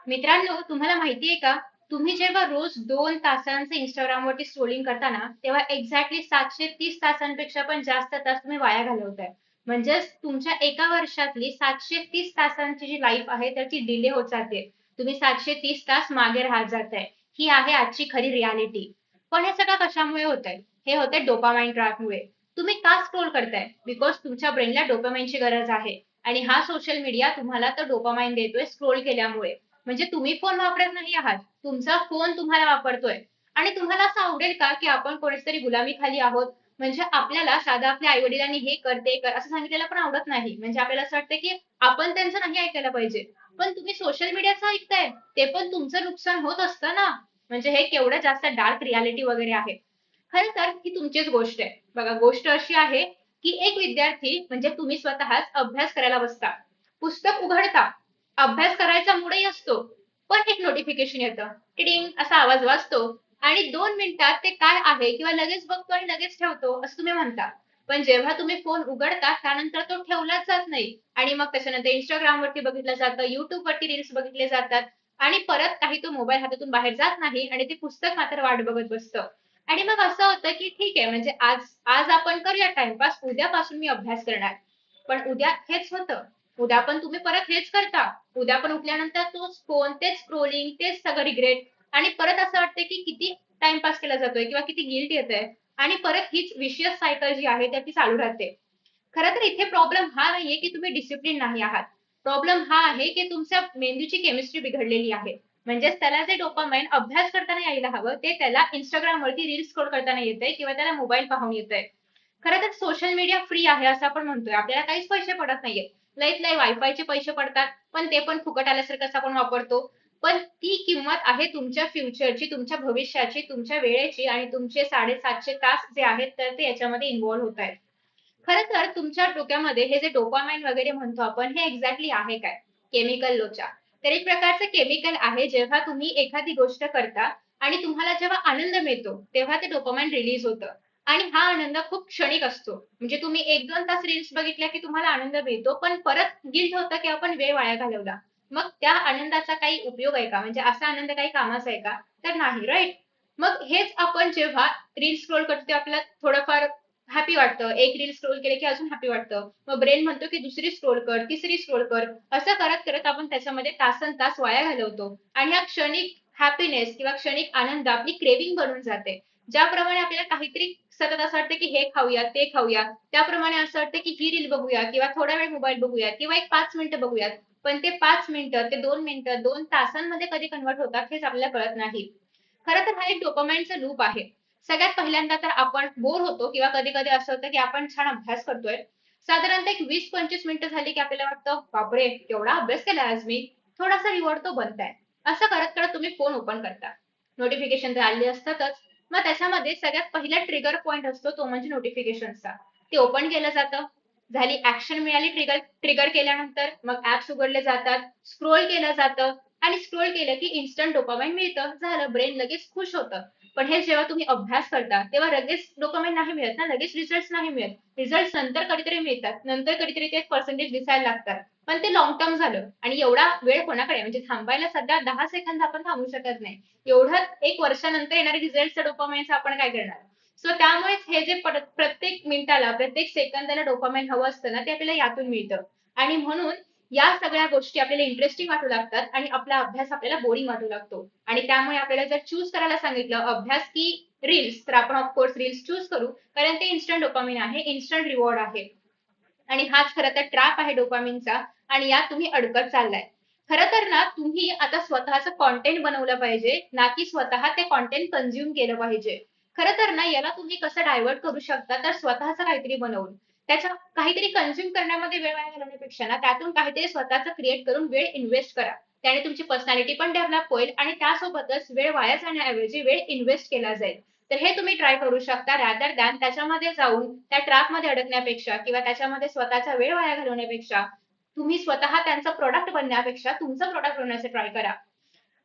मित्रांनो, तुम्हाला माहिती आहे का? तुम्ही जेव्हा रोज 2 तासांचं Instagramवरती स्क्रोलिंग करता ना, तेव्हा एक्झॅक्टली 730 तासांपेक्षा पण जास्त तास तुम्ही वाया घालवताय. म्हणजेच तुमच्या एका वर्षातली 730 तासांची जी लाईफ आहे, तर ती डिले होत जाते. तुम्ही 730 तास मागे राहत जाताय. ही आहे आजची खरी रिॲलिटी. पण हे सगळं कशामुळे होतंय? हे होतंय डोपामाइन ट्रॅपमुळे. तुम्ही का स्क्रोल करताय? बिकॉज तुमच्या ब्रेनला डोपामाइनची गरज आहे. आणि हा सोशल मीडिया तुम्हाला तर डोपामाइन देतोय स्क्रोल केल्यामुळे. म्हणजे तुम्ही फोन वापरत नाही आहात. तुमचा फोन तुम्हाला वापरतोय. आणि तुम्हाला असं आवडेल का, की आपण कोणाच्यातरी गुलामीखाली आहोत? म्हणजे आपल्याला साधं आपल्या आई-वडिलांनी हे कर, ते कर असं सांगितलेलं पण आवडत नाही. म्हणजे आपल्याला असं वाटतं, की आपण त्यांचं नाही ऐकायला पाहिजे. पण तुम्ही सोशल मीडियाचं ऐकताय, ते पण तुमचं नुकसान होत असतं ना. म्हणजे हे केवढं जास्त डार्क रिॲलिटी वगैरे आहे. खरं तर ही तुमचीच गोष्ट आहे. बघा, गोष्ट अशी आहे, की एक विद्यार्थी म्हणजे तुम्ही स्वतःच अभ्यास करायला बसता. पुस्तक उघडता, अभ्यास करायचा मूडही असतो. पण एक नोटिफिकेशन येतं. टिडिंग असा आवाज वाजतो आणि 2 मिनिटात ते काय आहे किंवा लगेच बघतो आणि लगेच ठेवतो असं तुम्ही म्हणता. पण जेव्हा तुम्ही फोन उघडता त्यानंतर तो ठेवलाच जात नाही आणि मग त्याच्यानंतर Instagramवरती बघितलं जातं, YouTubeवरती रील्स बघितले जातात आणि परत काही तो मोबाईल हातातून बाहेर जात नाही आणि ते पुस्तक मात्र वाट बघत बसतं. आणि मग असं होतं की ठीक आहे, म्हणजे आज आज आपण करूया टाइमपास, उद्यापासून मी अभ्यास करणार. पण उद्या हेच होतं. उद्या पण तुम्ही परत हेच करता. उद्या पण उठल्यानंतर तोच फोन, तेच स्क्रोलिंग, तेच सगळं रिग्रेट आणि परत असं वाटतं की किती टाईमपास केला जातोय किंवा किती गिल्ट येतंय आणि परत हीच विशियस सायकल जी आहे ती चालू राहते. खरं तर इथे प्रॉब्लेम हा नाहीये की तुम्ही डिसिप्लिन नाही आहात. प्रॉब्लेम हा आहे की तुमच्या मेंदूची केमिस्ट्री बिघडलेली आहे. म्हणजेच त्याला जे डोपामाइन अभ्यास करताना यायला हवं, ते त्याला Instagramवरती रील्स स्क्रोल करताना येतंय किंवा त्याला मोबाईल पाहून येतंय. खरं तर सोशल मीडिया फ्री आहे असं आपण म्हणतोय. आपल्याला काहीच पैसे पडत नाहीये. लईत लई वायफायचे पैसे पडतात, पण ते पण फुकट आल्यासारखंच आपण वापरतो. पण ती किंमत आहे तुमच्या फ्युचरची, तुमच्या भविष्याची, तुमच्या वेळेची आणि तुमचे 750 तास जे आहेत, तर ते याच्यामध्ये इन्व्हॉल्व होत आहेत. खरं तर तुमच्या डोक्यामध्ये हे जे डोपामाइन वगैरे म्हणतो आपण, हे एक्झॅक्टली आहे काय? केमिकल लोचा. तर एक प्रकारचं केमिकल आहे, जेव्हा तुम्ही एखादी गोष्ट करता आणि तुम्हाला जेव्हा आनंद मिळतो, तेव्हा ते डोपामाइन रिलीज होतं. आणि हा आनंद खूप क्षणिक असतो. म्हणजे तुम्ही 1-2 तास रील्स बघितल्या की तुम्हाला आनंद मिळतो, पण परत गिल्ट होतं की आपण वेळ वाया घालवला. मग त्या आनंदाचा काही उपयोग आहे का? म्हणजे असा आनंद काही कामाचा आहे का? तर नाही, राइट? मग हेच आपण जेव्हा रील्स स्क्रोल करतो, ते आपल्याला थोडंफार हॅपी वाटतं. एक रील स्क्रोल केली की अजून हॅपी वाटतं. मग ब्रेन म्हणतो की दुसरी स्क्रोल कर, तिसरी स्क्रोल कर. असं करत-करत आपण त्याच्यामध्ये तासंतास वाया घालवतो. आणि हा क्षणिक हॅपीनेस किंवा क्षणिक आनंद आपली क्रेव्हिंग बनून जाते. ज्याप्रमाणे आपल्याला काहीतरी सतत असं वाटतं की हे खाऊया, ते खाऊया. त्याप्रमाणे असं वाटतं की ही रील बघूया किंवा थोडा वेळ मोबाईल बघूया किंवा एक 5 मिनिटं बघूयात. पण ते 5 मिनिटं, ते 2 मिनिटं, 2 तासांमध्ये कधी कन्व्हर्ट होतात हेच आपल्याला कळत नाही. खरं तर हा एक डोपामाइनचा लूप आहे. सगळ्यात पहिल्यांदा तर आपण बोर होतो किंवा कधी-कधी असं होतं की आपण छान अभ्यास करतोय. साधारणतः एक 20-25 मिनिटं झाली की आपल्याला वाटतं, "बापरे! केवढा अभ्यास केलाय आज मी." थोडासा रिवॉर्ड तो बनताय. असं करत-करत तुम्ही फोन ओपन करता. नोटिफिकेशन तर आलेली असतातच. मग त्याच्यामध्ये सगळ्यात पहिला ट्रिगर पॉइंट असतो तो म्हणजे नोटिफिकेशनचा. ते ओपन केलं जातं. झाली ॲक्शन मिळाली ट्रिगर ट्रिगर केल्यानंतर मग ॲप्स उघडले जातात, स्क्रोल केलं जातं आणि स्क्रोल केलं की इन्स्टंट डोपामाइन मिळतं. झालं, ब्रेन लगेच खुश होतं. पण हे जेव्हा तुम्ही अभ्यास करता, तेव्हा लगेच डोपामाइन नाही मिळत ना, लगेच रिझल्ट्स नाही मिळत. रिझल्ट्स नंतर कधीतरी मिळतात. नंतर कधीतरी ते पर्सेंटेज दिसायला लागतात. पण ते लाँग टर्म झालं आणि एवढा वेळ कोणाकडे आहे? म्हणजे थांबायला सध्या 10 सेकंद आपण थांबू शकत नाही. एवढं 1 वर्षानंतर येणारे रिझल्ट्सच्या डोपामाइनचं आपण काय करणार? सो त्यामुळेच हे जे प्रत्येक मिनिटाला, प्रत्येक सेकंदाला डोपामाइन हवं असतं ना, ते आपल्याला यातून मिळतं. आणि म्हणून या सगळ्या गोष्टी आपल्याला इंटरेस्टिंग वाटू लागतात आणि आपला अभ्यास आपल्याला बोरिंग वाटू लागतो. आणि त्यामुळे आपल्याला जर चूज करायला सांगितलं अभ्यास की रील्स, तर आपण ऑफकोर्स रील्स चूज करू. कारण ते इन्स्टंट डोपामाइन आहे, इन्स्टंट रिवॉर्ड आहे. आणि हाच खरं तर ट्रॅप आहे डोपामिनचा आणि यात तुम्ही अडकत चाललाय. खरं तर ना, तुम्ही आता स्वतःचं कंटेंट बनवलं पाहिजे, ना की स्वतः ते कंटेंट कन्झ्युम केलं पाहिजे. खरं तर ना, याला तुम्ही कसं डायव्हर्ट करू शकता, तर स्वतःचं काहीतरी बनवून. त्याच्या काहीतरी कन्झ्युम करण्यामध्ये वेळ वाया घालवण्यापेक्षा ना, त्यातून काहीतरी स्वतःचं क्रिएट करून वेळ इन्व्हेस्ट करा. त्याने तुमची पर्सनॅलिटी पण डेव्हलप होईल आणि त्यासोबतच वेळ वाया जाण्याऐवजी वेळ इन्व्हेस्ट केला जाईल. तर हे तुम्ही ट्राय करू शकता रॅदर दॅन त्याच्यामध्ये जाऊन त्या ट्रॅपमध्ये अडकण्यापेक्षा किंवा त्याच्यामध्ये स्वतःचा वेळ वाया घालवण्यापेक्षा तुम्ही स्वतः त्यांचं प्रॉडक्ट बनण्यापेक्षा तुमचं प्रॉडक्ट बनवण्याचं ट्राय करा.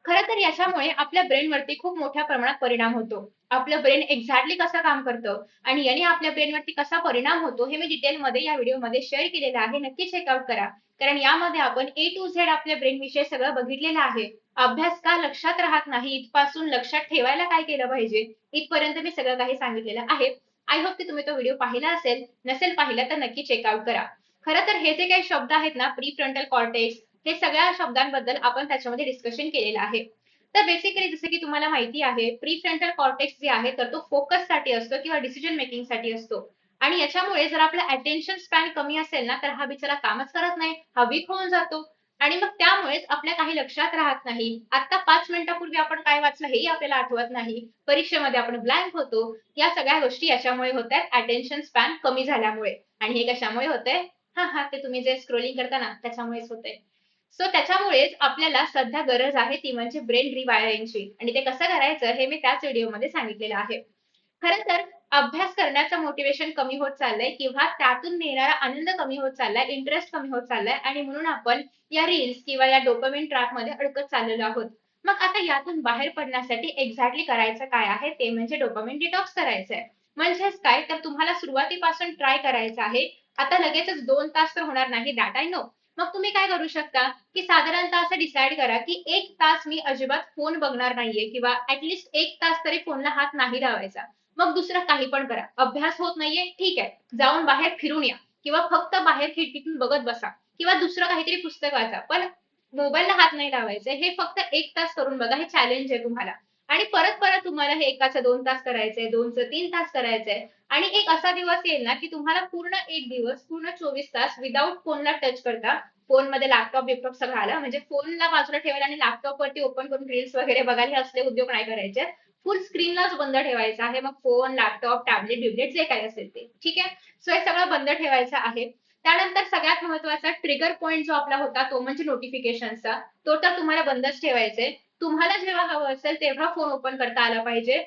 खरं तर याच्यामुळे आपल्या ब्रेनवरती खूप मोठ्या प्रमाणात परिणाम होतो. आपलं ब्रेन एक्झॅक्टली कसं काम करतं आणि याने आपल्या ब्रेनवरती कसा परिणाम होतो हे मी डिटेलमध्ये या व्हिडिओमध्ये शेअर केलेलं आहे. नक्की चेकआउट करा. कारण यामध्ये आपण ए टू झेड आपल्या ब्रेनविषयी सगळं बघितलेलं आहे. अभ्यास का लक्षात राहत नाही इथपासून लक्षात ठेवायला काय केलं पाहिजे, इथपर्यंत मी सगळं काही सांगितलेलं आहे. आय होप की तुम्ही तो व्हिडिओ पाहिला असेल. नसेल पाहिला तर नक्की चेकआउट करा. खरं तर हे जे काही शब्द आहेत ना, प्री फ्रंटल कॉर्टेक्स, हे सगळ्या शब्दांबद्दल आपण त्याच्यामध्ये डिस्कशन केलेलं आहे. तर बेसिकली जसं की तुम्हाला माहिती आहे, प्री फ्रंटल कॉर्टेक्स जे आहे तर तो फोकससाठी असतो किंवा डिसिजन मेकिंगसाठी असतो. आणि याच्यामुळे जर आपला अटेन्शन स्पॅन कमी असेल ना, तर हा बिचारा कामच करत नाही, हा वीक होऊन जातो. आणि मग त्यामुळेच आपल्या काही लक्षात राहत नाही. आता 5 मिनिटापूर्वी आपण काय वाचलं हेही आपल्याला आठवत नाही. परीक्षेमध्ये आपण ब्लँक होतो. या सगळ्या गोष्टी याच्यामुळे होतायत, अटेन्शन स्पॅन कमी झाल्यामुळे. आणि हे कशामुळे होतंय? हां, ते तुम्ही जे स्क्रोलिंग करता ना त्याच्यामुळेच होतंय. सो त्याच्यामुळेच आपल्याला सध्या गरज आहे ती म्हणजे ब्रेन रिवायरिंगची आणि ते कसं करायचं हे मी त्याच व्हिडिओमध्ये सांगितलेलं आहे. खरं तर अभ्यास करण्याचं मोटिवेशन कमी होत चाललंय किंवा त्यातून मिळणारा आनंद कमी होत चाललाय, इंटरेस्ट कमी होत चाललाय आणि म्हणून आपण या रील्स किंवा या डोपामाइन ट्रॅपमध्ये अडकत चाललेलो आहोत. मग आता यातून बाहेर पडण्यासाठी एक्झॅक्टली करायचं काय आहे ते म्हणजे डोपामाइन डिटॉक्स करायचं आहे. म्हणजेच काय तर तुम्हाला सुरुवातीपासून ट्राय करायचं आहे. आता लगेचच 2 तास तर होणार नाही दॅट आय नो. मग तुम्ही काय करू शकता, की साधारणतः असं डिसाईड करा, की 1 तास मी अजिबात फोन बघणार नाहीये किंवा ॲटलीस्ट 1 तास तरी फोनला हात नाही लावायचा. मग दुसरं काही पण करा. अभ्यास होत नाहीये, ठीक आहे. जाऊन बाहेर फिरून या किंवा फक्त बाहेर खिडकीतून बघत बसा किंवा दुसरं काहीतरी पुस्तक वाचा. पण मोबाईलला हात नाही लावायचे. हे फक्त 1 तास करून बघा. हे चॅलेंज आहे तुम्हाला. आणि परत-परत तुम्हाला हे 1चं 2 तास करायचंय, 2चं 3 तास करायचंय आणि एक असा दिवस येईल ना, की तुम्हाला पूर्ण 1 दिवस, पूर्ण 24 तास विदाऊट फोनला टच करता फोनमध्ये लॅपटॉप-बिपटॉप सगळं आलं. म्हणजे फोनला बाजूला ठेवायला आणि लॅपटॉपवरती ओपन करून रील्स वगैरे बघायला हे असले उद्योग नाही करायचे. फुल स्क्रीनलाच बंद ठेवायचं आहे. मग फोन, लॅपटॉप, टॅबलेट-बिबलेट जे काही असेल ते. ठीक आहे? सो हे सगळं बंद ठेवायचं आहे. त्यानंतर सगळ्यात महत्त्वाचा ट्रिगर पॉइंट जो आपला होता तो म्हणजे नोटिफिकेशनचा. तो तर तुम्हाला बंदच ठेवायचा आहे. तुम्हाला जेव्हा हवं असेल तेव्हा फोन ओपन करता आला पाहिजे.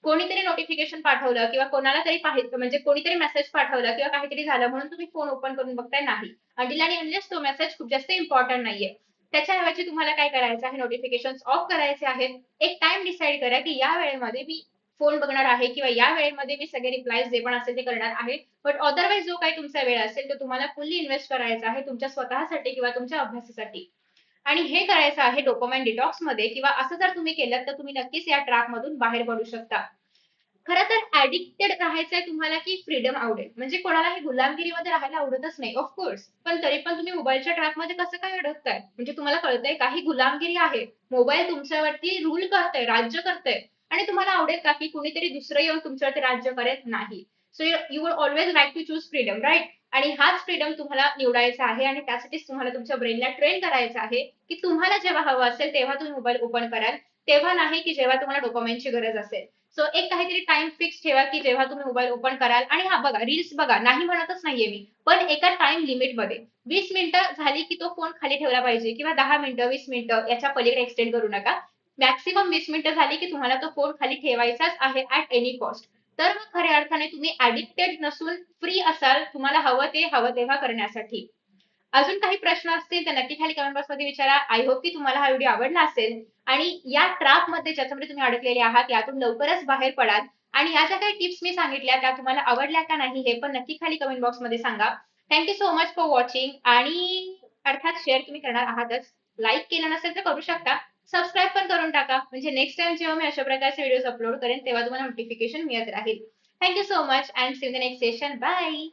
कोणीतरी नोटिफिकेशन पाठवलं किंवा कोणाला तरी म्हणजे कोणीतरी मेसेज पाठवला किंवा काहीतरी झालं म्हणून तुम्ही फोन ओपन करून बघताय नाही. अंटिल आणि अनलेस तो मेसेज खूप जास्त इम्पॉर्टंट नाहीये. त्याच्याऐवजी तुम्हाला काय करायचं आहे नोटिफिकेशन्स ऑफ करायचे आहेत. एक टाइम डिसाईड करा, की या वेळेमध्ये मी फोन बघणार आहे किंवा या वेळेमध्ये मी सगळे रिप्लायज जे पण असेल ते करणार आहे. बट अदरवाईज जो काही तुमचा वेळ असेल तो तुम्हाला फुल्ली इन्व्हेस्ट करायचा आहे तुमच्या स्वतःसाठी किंवा तुमच्या अभ्यासासाठी. आणि हे करायचं आहे डोपामाइन डिटॉक्समध्ये किंवा असं जर तुम्ही केलं तर तुम्ही नक्कीच या ट्रॅकमधून बाहेर पडू शकता. खरं तर ॲडिक्टेड राहायचंय तुम्हाला की फ्रीडम आवडेल? म्हणजे कोणालाही गुलामगिरीमध्ये राहायला आवडतच नाही ऑफ कोर्स. पण तरी पण तुम्ही मोबाईलच्या ट्रॅकमध्ये कसं काय अडकताय? म्हणजे तुम्हाला कळतंय का गुलामगिरी आहे. मोबाईल तुमच्यावरती रूल करतोय, राज्य करतोय आणि तुम्हाला आवडेल का की कुणीतरी दुसरं येऊन तुमच्यावरती राज्य करेल? नाही. So you would always like to choose freedom, right? आणि हाच फ्रीडम तुम्हाला निवडायचा आहे आणि त्यासाठीच तुम्हाला तुमच्या ब्रेनला ट्रेन करायचं आहे, की तुम्हाला जेव्हा हवं असेल तेव्हा तुम्ही मोबाईल ओपन कराल. तेव्हा नाही की जेव्हा तुम्हाला डोपामाइनची गरज असेल. सो एक काहीतरी टाइम फिक्स ठेवा, की जेव्हा तुम्ही मोबाईल ओपन कराल आणि हां, बघा रील्स बघा, नाही म्हणतच नाहीये मी. पण एका टाईम लिमिटमध्ये. 20 मिनिटं झाली, की तो फोन खाली ठेवला पाहिजे किंवा 10 मिनिटं, 20 मिनिटं याच्या पलीकडे एक्सटेंड करू नका. मॅक्सिमम 20 मिनिटं झाली, की तुम्हाला तो फोन खाली ठेवायचाच आहे ॲट एनी कॉस्ट. तर मग खऱ्या अर्थाने तुम्ही ॲडिक्टेड नसून फ्री असाल, तुम्हाला हवं ते हवं तेव्हा करण्यासाठी. अजून काही प्रश्न असतील तर नक्की खाली कमेंट बॉक्समध्ये विचारा. आय होप की तुम्हाला हा व्हिडिओ आवडला असेल आणि या ट्रॅपमध्ये ज्याच्यामध्ये तुम्ही अडकलेले आहात यातून लवकरच बाहेर पडाल आणि या ज्या काही टिप्स मी सांगितल्या त्या तुम्हाला आवडल्या का नाही हे पण नक्की खाली कमेंट बॉक्समध्ये सांगा. Thank you so much for watching आणि अर्थात शेअर तुम्ही करणार आहातच. लाईक केलं नसेल तर करू शकता. सबस्क्राईब पण करून टाका म्हणजे नेक्स्ट टाइम जेव्हा मी अशा प्रकारचे व्हिडिओज अपलोड करेन तेव्हा तुम्हाला नोटिफिकेशन मिळत राहील. Thank you so much and see in the next session. Bye.